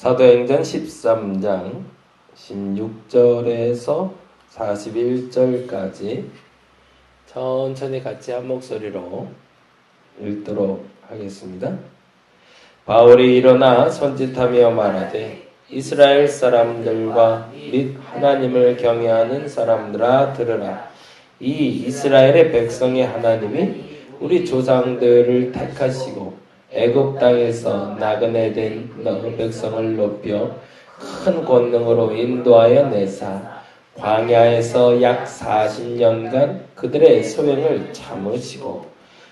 사도행전 13장 16절에서 41절까지 천천히 같이 한 목소리로 읽도록 하겠습니다. 바울이 일어나 손짓하며 말하되 이스라엘 사람들과 및 하나님을 경외하는 사람들아 들으라. 이 이스라엘의 백성의 하나님이 우리 조상들을 택하시고 애굽 땅에서 나그네 된 백성을 높여 큰 권능으로 인도하여 내사 광야에서 약 40년간 그들의 소행을 참으시고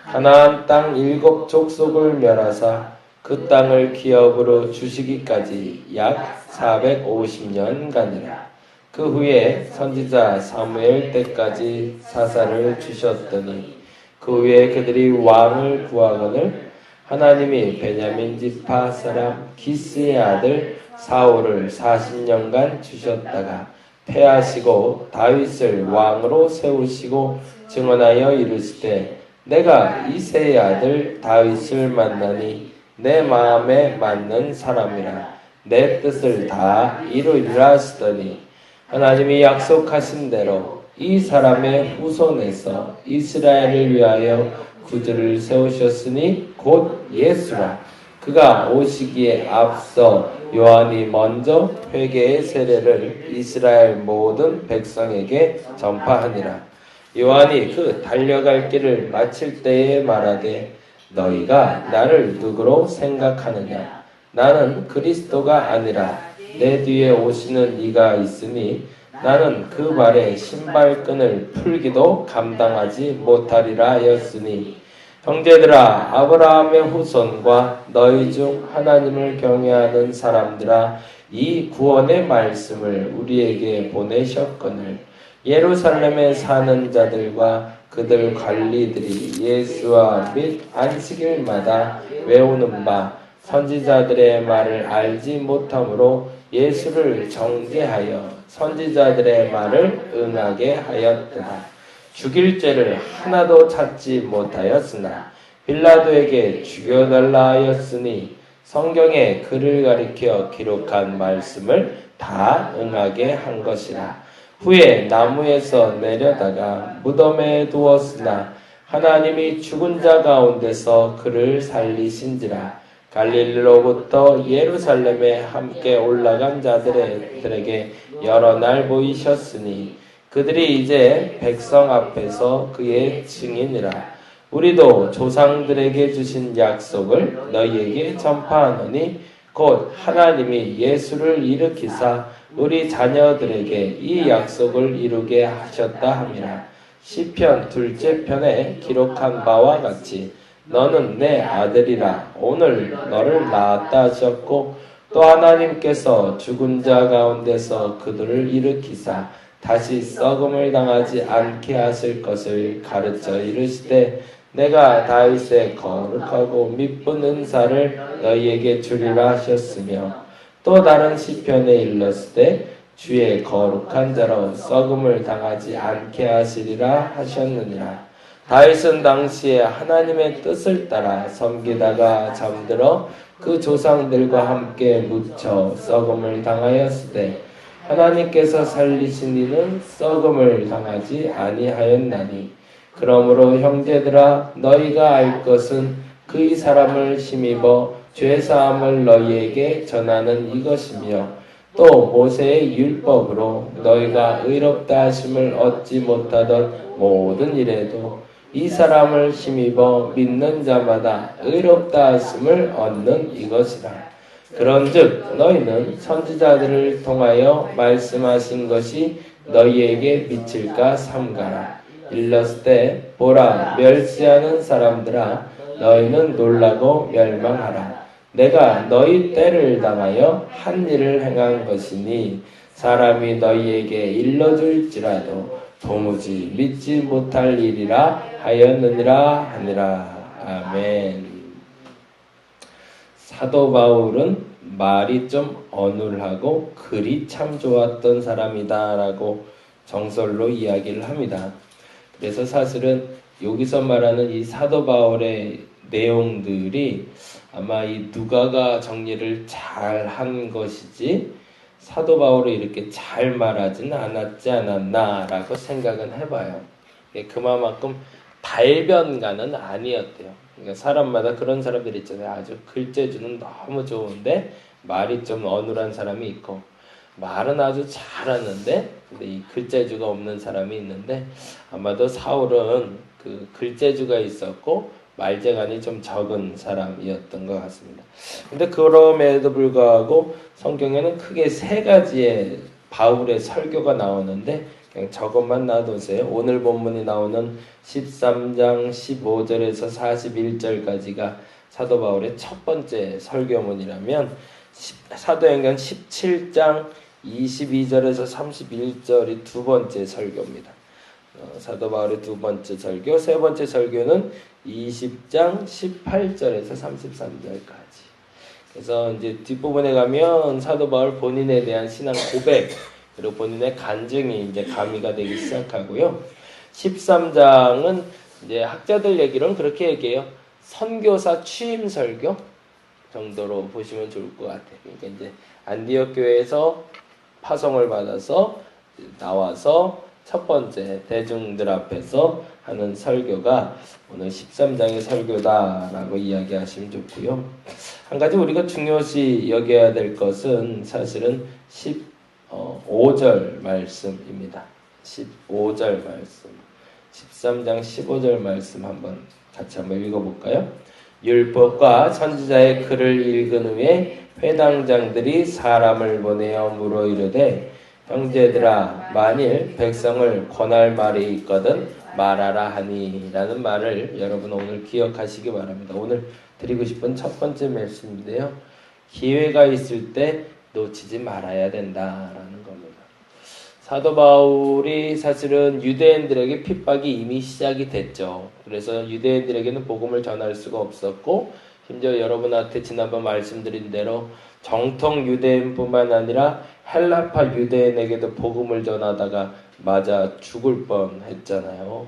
가나안 땅 7 족속을 멸하사 그 땅을 기업으로 주시기까지 약 450년간이라. 그 후에 선지자 사무엘 때까지 사사를 주셨더니 그 후에 그들이 왕을 구하거늘 하나님이 베냐민 지파 사람 기스의 아들 사울을 40년간 주셨다가 패하시고 다윗을 왕으로 세우시고 증언하여 이르시되 내가 이새의 아들 다윗을 만나니 내 마음에 맞는 사람이라 내 뜻을 다 이루리라 하시더니 하나님이 약속하신 대로 이 사람의 후손에서 이스라엘을 위하여 구주를 세우셨으니 곧 예수라. 그가 오시기에 앞서 요한이 먼저 회개의 세례를 이스라엘 모든 백성에게 전파하니라. 요한이 그 달려갈 길을 마칠 때에 말하되 너희가 나를 누구로 생각하느냐? 나는 그리스도가 아니라 내 뒤에 오시는 이가 있으니 나는 그 발에 신발끈을 풀기도 감당하지 못하리라 하였으니 형제들아 아브라함의 후손과 너희 중 하나님을 경외하는 사람들아 이 구원의 말씀을 우리에게 보내셨거늘 예루살렘에 사는 자들과 그들 관리들이 예수와 및 안식일마다 외우는 바 선지자들의 말을 알지 못함으로 예수를 정죄하여 선지자들의 말을 응하게 하였더라. 죽일 죄를 하나도 찾지 못하였으나 빌라도에게 죽여달라 하였으니 성경에 그를 가리켜 기록한 말씀을 다 응하게 한 것이라. 후에 나무에서 내려다가 무덤에 두었으나 하나님이 죽은 자 가운데서 그를 살리신지라. 갈릴리로부터 예루살렘에 함께 올라간 자들에게 여러 날 보이셨으니 그들이 이제 백성 앞에서 그의 증인이라. 우리도 조상들에게 주신 약속을 너희에게 전파하노니 곧 하나님이 예수를 일으키사 우리 자녀들에게 이 약속을 이루게 하셨다 함이라. 시편 2째 편에 기록한 바와 같이 너는 내 아들이라 오늘 너를 낳았다 하셨고 또 하나님께서 죽은 자 가운데서 그들을 일으키사 다시 썩음을 당하지 않게 하실 것을 가르쳐 이르시되 내가 다윗의 거룩하고 미쁜 은사를 너희에게 주리라 하셨으며 또 다른 시편에 일렀으되 주의 거룩한 자로 썩음을 당하지 않게 하시리라 하셨느니라. 다윗은 당시에 하나님의 뜻을 따라 섬기다가 잠들어 그 조상들과 함께 묻혀 썩음을 당하였으되 하나님께서 살리신 이는 썩음을 당하지 아니하였나니 그러므로 형제들아 너희가 알 것은 그의 사람을 힘입어 죄사함을 너희에게 전하는 이것이며 또 모세의 율법으로 너희가 의롭다 하심을 얻지 못하던 모든 일에도 이 사람을 힘입어 믿는 자마다 의롭다 하심을 얻는 이것이라. 그런즉 너희는 선지자들을 통하여 말씀하신 것이 너희에게 미칠까 삼가라. 일렀을 보라 멸시하는 사람들아 너희는 놀라고 멸망하라. 내가 너희 때를 당하여 한 일을 행한 것이니 사람이 너희에게 일러줄지라도 도무지 믿지 못할 일이라 하였느니라 하니라. 아멘. 사도 바울은 말이 좀 어눌하고 글이 참 좋았던 사람이다라고 정설로 이야기를 합니다. 그래서 사실은 여기서 말하는 이 사도 바울의 내용들이 아마 이 누가가 정리를 잘 한 것이지 사도 바울이 이렇게 잘 말하지는 않았지 않았나라고 생각은 해봐요. 그만큼 달변가는 아니었대요. 그러니까 사람마다 그런 사람들이 있잖아요. 아주 글재주는 너무 좋은데 말이 좀 어눌한 사람이 있고, 말은 아주 잘하는데 근데 이 글재주가 없는 사람이 있는데, 아마도 사울은 그 글재주가 있었고 말재간이 좀 적은 사람이었던 것 같습니다. 근데 그럼에도 불구하고 성경에는 크게 세 가지의 바울의 설교가 나오는데 그냥 저것만 놔두세요. 오늘 본문이 나오는 13장 15절에서 41절까지가 사도 바울의 첫 번째 설교문이라면, 사도행전 17장 22절에서 31절이 두 번째 설교입니다. 사도 바울의 두 번째 설교, 세 번째 설교는 20장 18절에서 33절까지. 그래서 이제 뒷부분에 가면 사도 바울 본인에 대한 신앙 고백, 그리고 본인의 간증이 이제 가미가 되기 시작하고요. 13장은 이제 학자들 얘기로는 그렇게 얘기해요. 선교사 취임 설교 정도로 보시면 좋을 것 같아요. 그러니까 이제 안디옥 교회에서 파송을 받아서 나와서 첫 번째 대중들 앞에서 하는 설교가 오늘 13장의 설교다라고 이야기하시면 좋고요. 한 가지 우리가 중요시 여겨야 될 것은 사실은 15절 말씀입니다. 15절 말씀. 13장 15절 말씀 같이 한번 읽어볼까요? 율법과 선지자의 글을 읽은 후에 회당장들이 사람을 보내어 물어 이르되, 형제들아, 만일 백성을 권할 말이 있거든 말하라 하니 라는 말을 여러분 오늘 기억하시기 바랍니다. 오늘 드리고 싶은 첫 번째 말씀인데요. 기회가 있을 때 놓치지 말아야 된다라는 겁니다. 사도 바울이 사실은 유대인들에게 핍박이 이미 시작이 됐죠. 그래서 유대인들에게는 복음을 전할 수가 없었고, 심지어 여러분한테 지난번 말씀드린 대로 정통 유대인뿐만 아니라 헬라파 유대인에게도 복음을 전하다가 맞아 죽을 뻔했잖아요.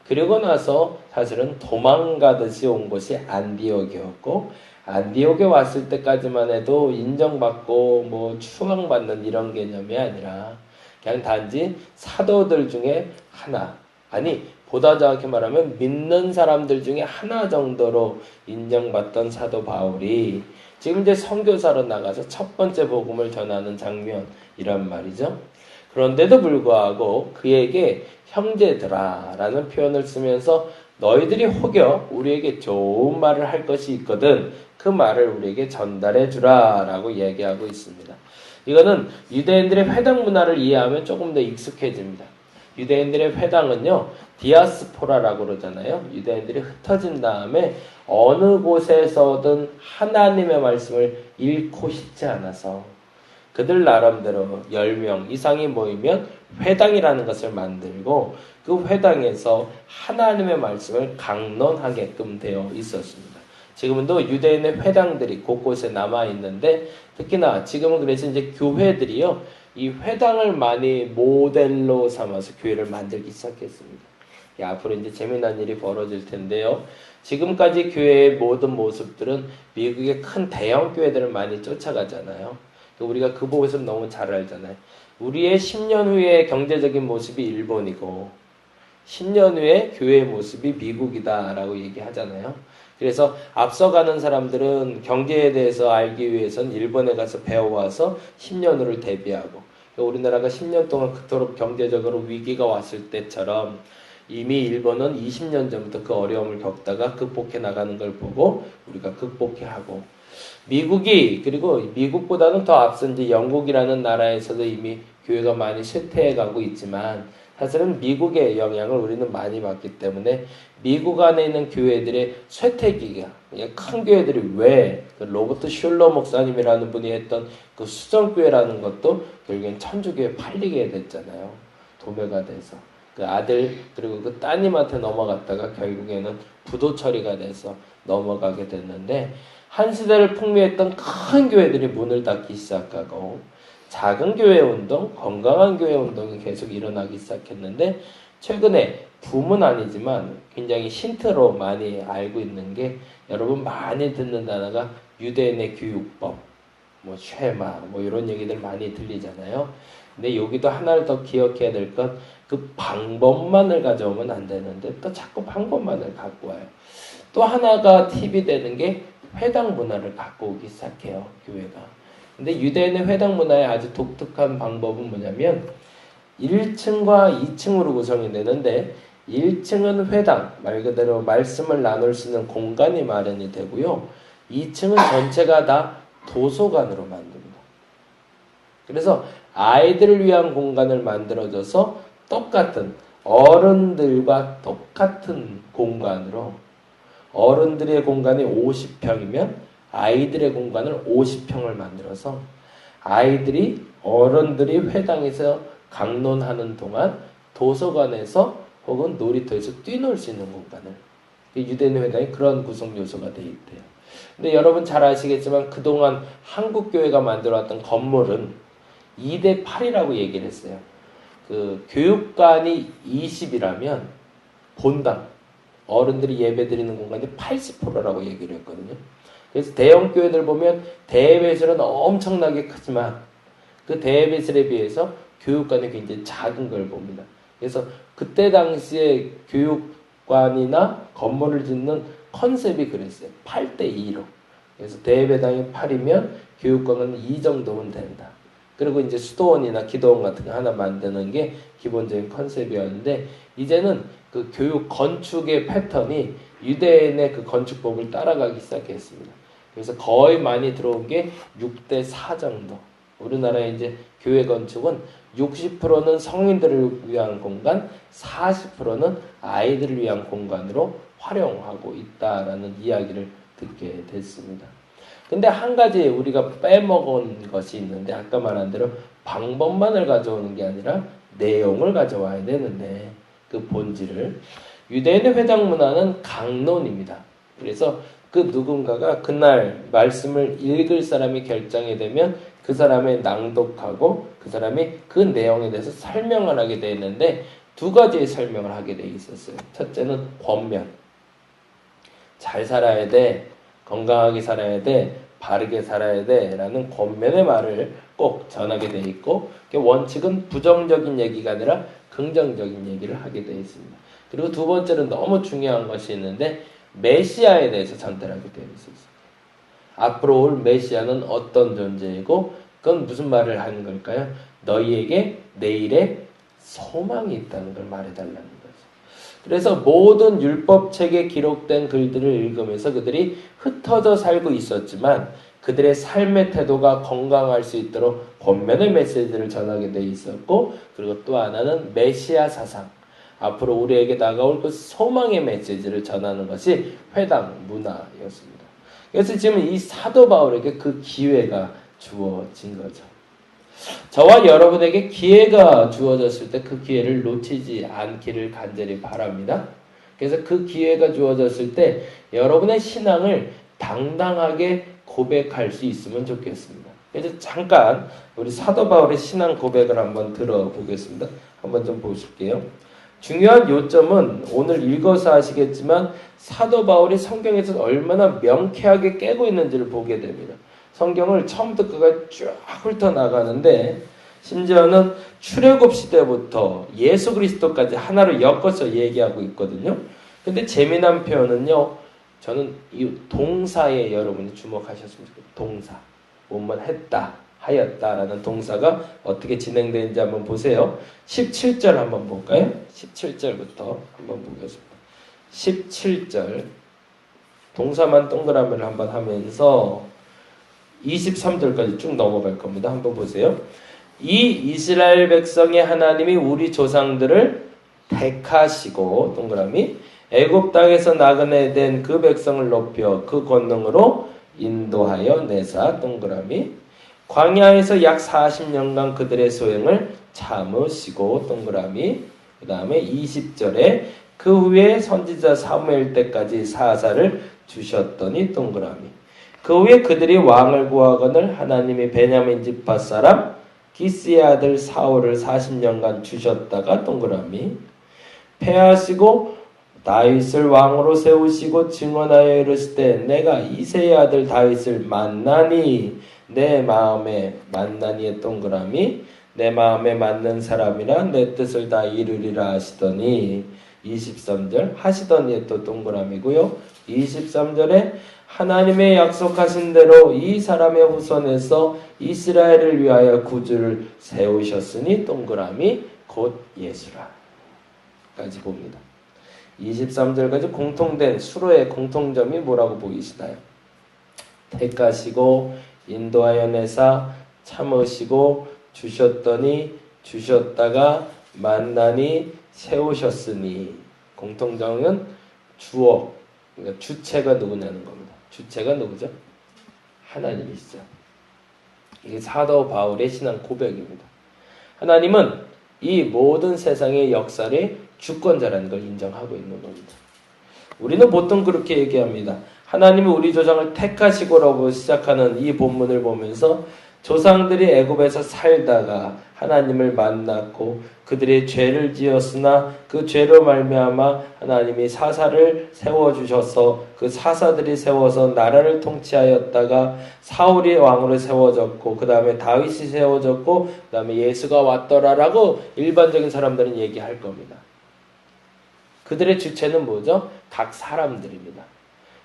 그리고 나서 사실은 도망가듯이 온 곳이 안디옥이었고, 안디옥에 왔을 때까지만 해도 인정받고 추앙받는 이런 개념이 아니라 그냥 단지 사도들 중에 하나, 아니 보다 정확히 말하면 믿는 사람들 중에 하나 정도로 인정받던 사도 바울이 지금 이제 선교사로 나가서 첫 번째 복음을 전하는 장면이란 말이죠. 그런데도 불구하고 그에게 형제들아 라는 표현을 쓰면서 너희들이 혹여 우리에게 좋은 말을 할 것이 있거든 그 말을 우리에게 전달해 주라 라고 얘기하고 있습니다. 이거는 유대인들의 회당 문화를 이해하면 조금 더 익숙해집니다. 유대인들의 회당은요, 디아스포라라고 그러잖아요. 유대인들이 흩어진 다음에 어느 곳에서든 하나님의 말씀을 잃고 싶지 않아서 그들 나름대로 10명 이상이 모이면 회당이라는 것을 만들고 그 회당에서 하나님의 말씀을 강론하게끔 되어 있었습니다. 지금도 유대인의 회당들이 곳곳에 남아 있는데, 특히나 지금은 그래서 이제 교회들이요, 이 회당을 많이 모델로 삼아서 교회를 만들기 시작했습니다. 앞으로 이제 재미난 일이 벌어질 텐데요. 지금까지 교회의 모든 모습들은 미국의 큰 대형 교회들을 많이 쫓아가잖아요. 우리가 그 모습 너무 잘 알잖아요. 우리의 10년 후의 경제적인 모습이 일본이고 10년 후에 교회의 모습이 미국이다라고 얘기하잖아요. 그래서 앞서가는 사람들은 경제에 대해서 알기 위해서는 일본에 가서 배워와서 10년 후를 대비하고, 우리나라가 10년 동안 그토록 경제적으로 위기가 왔을 때처럼 이미 일본은 20년 전부터 그 어려움을 겪다가 극복해 나가는 걸 보고 우리가 극복해 하고, 미국이, 그리고 미국보다는 더 앞선 이제 영국이라는 나라에서도 이미 교회가 많이 쇠퇴해 가고 있지만, 사실은 미국의 영향을 우리는 많이 받기 때문에 미국 안에 있는 교회들의 쇠퇴기가, 큰 교회들이 왜 로버트 슐러 목사님이라는 분이 했던 그 수정교회라는 것도 결국엔 천주교에 팔리게 됐잖아요. 도매가 돼서 그 아들 그리고 그 따님한테 넘어갔다가 결국에는 부도 처리가 돼서 넘어가게 됐는데, 한 시대를 풍미했던 큰 교회들이 문을 닫기 시작하고 작은 교회 운동, 건강한 교회 운동이 계속 일어나기 시작했는데, 최근에 붐은 아니지만 굉장히 힌트로 많이 알고 있는 게 여러분 많이 듣는 단어가 유대인의 교육법, 뭐 쉐마, 뭐 이런 얘기들 많이 들리잖아요. 근데 여기도 하나를 더 기억해야 될 건 그 방법만을 가져오면 안 되는데 또 자꾸 방법만을 갖고 와요. 또 하나가 팁이 되는 게 회당 문화를 갖고 오기 시작해요, 교회가. 근데 유대인의 회당 문화의 아주 독특한 방법은 뭐냐면 1층과 2층으로 구성이 되는데 1층은 회당, 말 그대로 말씀을 나눌 수 있는 공간이 마련이 되고요. 2층은 전체가 다 도서관으로 만듭니다. 그래서 아이들을 위한 공간을 만들어줘서 똑같은 어른들과 똑같은 공간으로 어른들의 공간이 50평이면 아이들의 공간을 50평을 만들어서 아이들이 어른들이 회당에서 강론하는 동안 도서관에서 혹은 놀이터에서 뛰놀 수 있는 공간을 유대인 회당이 그런 구성 요소가 되어 있대요. 근데 여러분 잘 아시겠지만 그동안 한국교회가 만들어왔던 건물은 2대 8이라고 얘기를 했어요. 그 교육관이 20이라면 본당 어른들이 예배드리는 공간이 80%라고 얘기를 했거든요. 그래서 대형 교회들 보면 대예배실은 엄청나게 크지만 그 대예배실에 비해서 교육관이 굉장히 작은 걸 봅니다. 그래서 그때 당시에 교육관이나 건물을 짓는 컨셉이 그랬어요. 8대2로. 그래서 대예배당이 8이면 교육관은 2 정도면 된다. 그리고 이제 수도원이나 기도원 같은 거 하나 만드는 게 기본적인 컨셉이었는데 이제는 그 교육 건축의 패턴이 유대인의 그 건축법을 따라가기 시작했습니다. 그래서 거의 많이 들어온 게 6대4 정도. 우리나라의 이제 교회 건축은 60%는 성인들을 위한 공간, 40%는 아이들을 위한 공간으로 활용하고 있다라는 이야기를 듣게 됐습니다. 근데 한 가지 우리가 빼먹은 것이 있는데 아까 말한 대로 방법만을 가져오는 게 아니라 내용을 가져와야 되는데 그 본질을 유대인의 회당 문화는 강론입니다. 그래서 그 누군가가 그날 말씀을 읽을 사람이 결정이 되면 그 사람의 낭독하고 그 사람이 그 내용에 대해서 설명을 하게 되어 있는데 두 가지의 설명을 하게 되어 있었어요. 첫째는 권면. 잘 살아야 돼. 건강하게 살아야 돼. 바르게 살아야 돼. 라는 권면의 말을 꼭 전하게 되어 있고 원칙은 부정적인 얘기가 아니라 긍정적인 얘기를 하게 되어 있습니다. 그리고 두 번째는 너무 중요한 것이 있는데 메시아에 대해서 전달하게 되어 있습니다. 앞으로 올 메시아는 어떤 존재이고 그건 무슨 말을 하는 걸까요? 너희에게 내일의 소망이 있다는 걸 말해달라는 거죠. 그래서 모든 율법책에 기록된 글들을 읽으면서 그들이 흩어져 살고 있었지만 그들의 삶의 태도가 건강할 수 있도록 권면의 메시지를 전하게 돼 있었고 그리고 또 하나는 메시아 사상 앞으로 우리에게 다가올 그 소망의 메시지를 전하는 것이 회당 문화였습니다. 그래서 지금 이 사도 바울에게 그 기회가 주어진 거죠. 저와 여러분에게 기회가 주어졌을 때 그 기회를 놓치지 않기를 간절히 바랍니다. 그래서 그 기회가 주어졌을 때 여러분의 신앙을 당당하게 고백할 수 있으면 좋겠습니다. 그래서 잠깐 우리 사도 바울의 신앙 고백을 한번 들어보겠습니다. 한번 좀 보실게요. 중요한 요점은 오늘 읽어서 아시겠지만 사도 바울이 성경에서 얼마나 명쾌하게 깨고 있는지를 보게 됩니다. 성경을 처음부터 끝까지 쫙 훑어나가는데 심지어는 출애굽 시대부터 예수 그리스도까지 하나로 엮어서 얘기하고 있거든요. 근데 재미난 표현은요. 저는 이 동사에 여러분이 주목하셨으면 좋겠어요. 동사. 뭐뭐 했다, 하였다라는 동사가 어떻게 진행되는지 한번 보세요. 17절 한번 볼까요? 17절부터 한번 보겠습니다. 17절 동사만 동그라미를 한번 하면서 23절까지 쭉 넘어갈 겁니다. 한번 보세요. 이 이스라엘 백성의 하나님이 우리 조상들을 택하시고 동그라미 애굽 땅에서 나그네 된 그 백성을 높여 그 권능으로 인도하여 내사 동그라미 광야에서 약 40년간 그들의 소행을 참으시고 동그라미 그 다음에 20절에 그 후에 선지자 사무엘 때까지 사사를 주셨더니 동그라미 그 후에 그들이 왕을 구하거늘 하나님이 베냐민 지파 사람 기스의 아들 사울을 40년간 주셨다가 동그라미 패하시고 다윗을 왕으로 세우시고 증언하여 이르실 때 내가 이새의 아들 다윗을 만나니 내 마음에 만나니의 동그라미 내 마음에 맞는 사람이라 내 뜻을 다 이루리라 하시더니 23절 하시더니에 또 동그라미고요. 23절에 하나님의 약속하신 대로 이 사람의 후손에서 이스라엘을 위하여 구주를 세우셨으니 동그라미 곧 예수라 까지 봅니다. 23절까지 공통된 수로의 공통점이 뭐라고 보이시나요? 택하시고 인도하여 내사 참으시고 주셨더니 주셨다가 만나니 세우셨으니 공통점은 주어 그러니까 주체가 누구냐는 겁니다. 주체가 누구죠? 하나님이시죠. 이게 사도 바울의 신앙 고백입니다. 하나님은 이 모든 세상의 역사의 주권자라는 걸 인정하고 있는 겁니다. 우리는 보통 그렇게 얘기합니다. 하나님이 우리 조상을 택하시고라고 시작하는 이 본문을 보면서 조상들이 애굽에서 살다가 하나님을 만났고 그들의 죄를 지었으나 그 죄로 말미암아 하나님이 사사를 세워주셔서 그 사사들이 세워서 나라를 통치하였다가 사울이 왕으로 세워졌고 그 다음에 다윗이 세워졌고 그 다음에 예수가 왔더라라고 일반적인 사람들은 얘기할 겁니다. 그들의 주체는 뭐죠? 각 사람들입니다.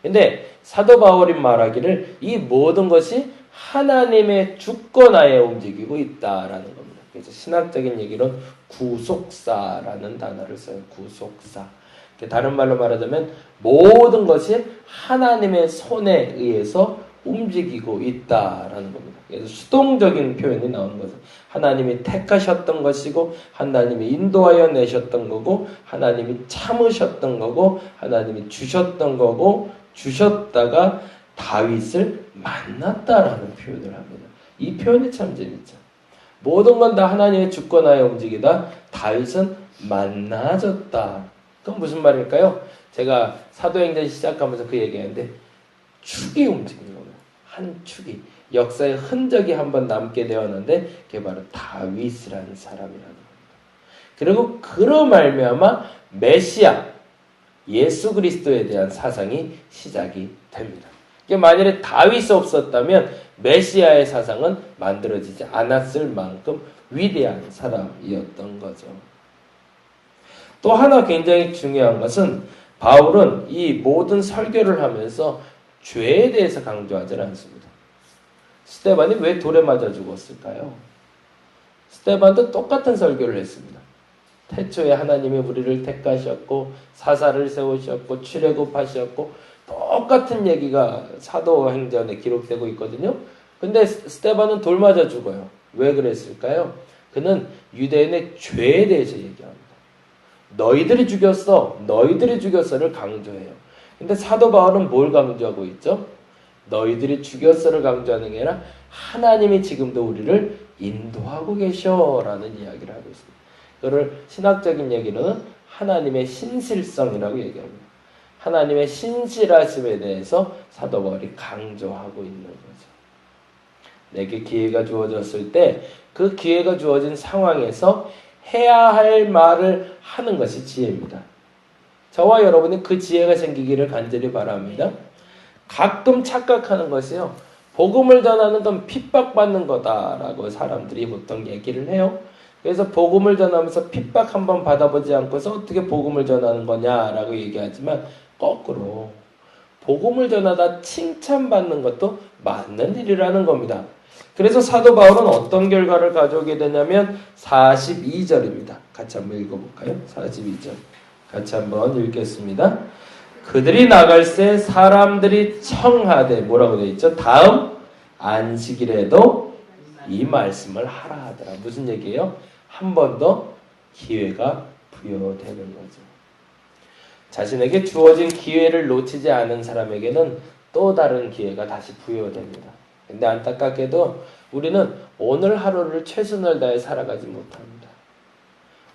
근데 사도 바울이 말하기를 이 모든 것이 하나님의 주권하에 움직이고 있다라는 겁니다. 그래서 신학적인 얘기로는 구속사라는 단어를 써요. 구속사. 다른 말로 말하자면 모든 것이 하나님의 손에 의해서 움직이고 있다라는 겁니다. 그래서 수동적인 표현이 나오는 거죠. 하나님이 택하셨던 것이고 하나님이 인도하여 내셨던 거고 하나님이 참으셨던 거고 하나님이 주셨던 거고 주셨다가 다윗을 만났다라는 표현을 합니다. 이 표현이 참 재밌죠. 모든 건 다 하나님의 주권하에 움직이다 다윗은 만나졌다. 그건 무슨 말일까요? 제가 사도행전 시작하면서 그 얘기했는데 축이 움직이는 거예요. 한 축이 역사의 흔적이 한번 남게 되었는데 그게 바로 다윗이라는 사람이라는 겁니다. 그리고 그로 말미암아 메시아 예수 그리스도에 대한 사상이 시작이 됩니다. 만일에 다윗이 없었다면 메시아의 사상은 만들어지지 않았을 만큼 위대한 사람이었던 거죠. 또 하나 굉장히 중요한 것은 바울은 이 모든 설교를 하면서 죄에 대해서 강조하지 않습니다. 스데반이 왜 돌에 맞아 죽었을까요? 스데반도 똑같은 설교를 했습니다. 태초에 하나님이 우리를 택하셨고 사사를 세우셨고 출애굽하셨고 똑같은 얘기가 사도행전에 기록되고 있거든요. 근데 스데반은 돌 맞아 죽어요. 왜 그랬을까요? 그는 유대인의 죄에 대해서 얘기합니다. 너희들이 죽였어. 너희들이 죽였어를 강조해요. 근데 사도 바울은 뭘 강조하고 있죠? 너희들이 죽였어를 강조하는 게 아니라 하나님이 지금도 우리를 인도하고 계셔라는 이야기를 하고 있습니다. 그걸 신학적인 얘기로는 하나님의 신실성이라고 얘기합니다. 하나님의 신실하심에 대해서 사도 바울이 강조하고 있는 거죠. 내게 기회가 주어졌을 때 그 기회가 주어진 상황에서 해야 할 말을 하는 것이 지혜입니다. 저와 여러분이 그 지혜가 생기기를 간절히 바랍니다. 가끔 착각하는 것이요. 복음을 전하는 건 핍박받는 거다라고 사람들이 보통 얘기를 해요. 그래서 복음을 전하면서 핍박 한번 받아보지 않고서 어떻게 복음을 전하는 거냐라고 얘기하지만 거꾸로 복음을 전하다 칭찬받는 것도 맞는 일이라는 겁니다. 그래서 사도 바울은 어떤 결과를 가져오게 되냐면 42절입니다. 같이 한번 읽어볼까요? 42절 같이 한번 읽겠습니다. 그들이 나갈새 사람들이 청하되 뭐라고 되어 있죠? 다음 안식일에도 이 말씀을 하라 하더라. 무슨 얘기예요? 한 번 더 기회가 부여되는 거죠. 자신에게 주어진 기회를 놓치지 않은 사람에게는 또 다른 기회가 다시 부여됩니다. 근데 안타깝게도 우리는 오늘 하루를 최선을 다해 살아가지 못합니다.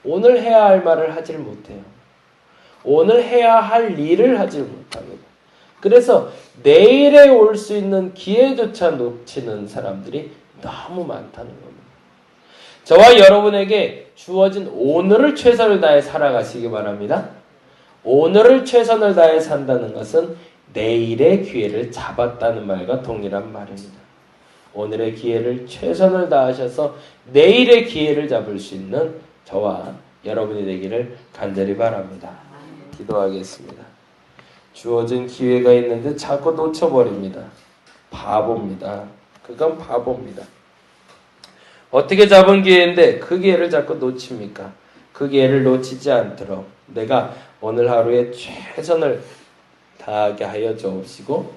오늘 해야 할 말을 하질 못해요. 오늘 해야 할 일을 하질 못합니다. 그래서 내일에 올 수 있는 기회조차 놓치는 사람들이 너무 많다는 겁니다. 저와 여러분에게 주어진 오늘을 최선을 다해 살아가시기 바랍니다. 오늘을 최선을 다해 산다는 것은 내일의 기회를 잡았다는 말과 동일한 말입니다. 오늘의 기회를 최선을 다하셔서 내일의 기회를 잡을 수 있는 저와 여러분이 되기를 간절히 바랍니다. 기도하겠습니다. 주어진 기회가 있는데 자꾸 놓쳐버립니다. 바보입니다. 그건 바보입니다. 어떻게 잡은 기회인데 그 기회를 자꾸 놓칩니까? 그 기회를 놓치지 않도록 내가 오늘 하루에 최선을 다하게 하여 주옵시고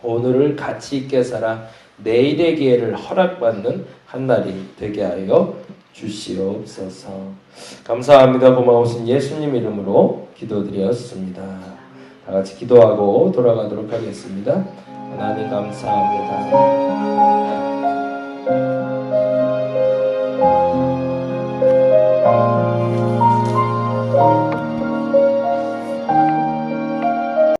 오늘을 가치 있게 살아 내일의 기회를 허락받는 한 날이 되게 하여 주시옵소서. 감사합니다. 고마우신 예수님 이름으로 기도드렸습니다. 다 같이 기도하고 돌아가도록 하겠습니다. 하나님 감사합니다.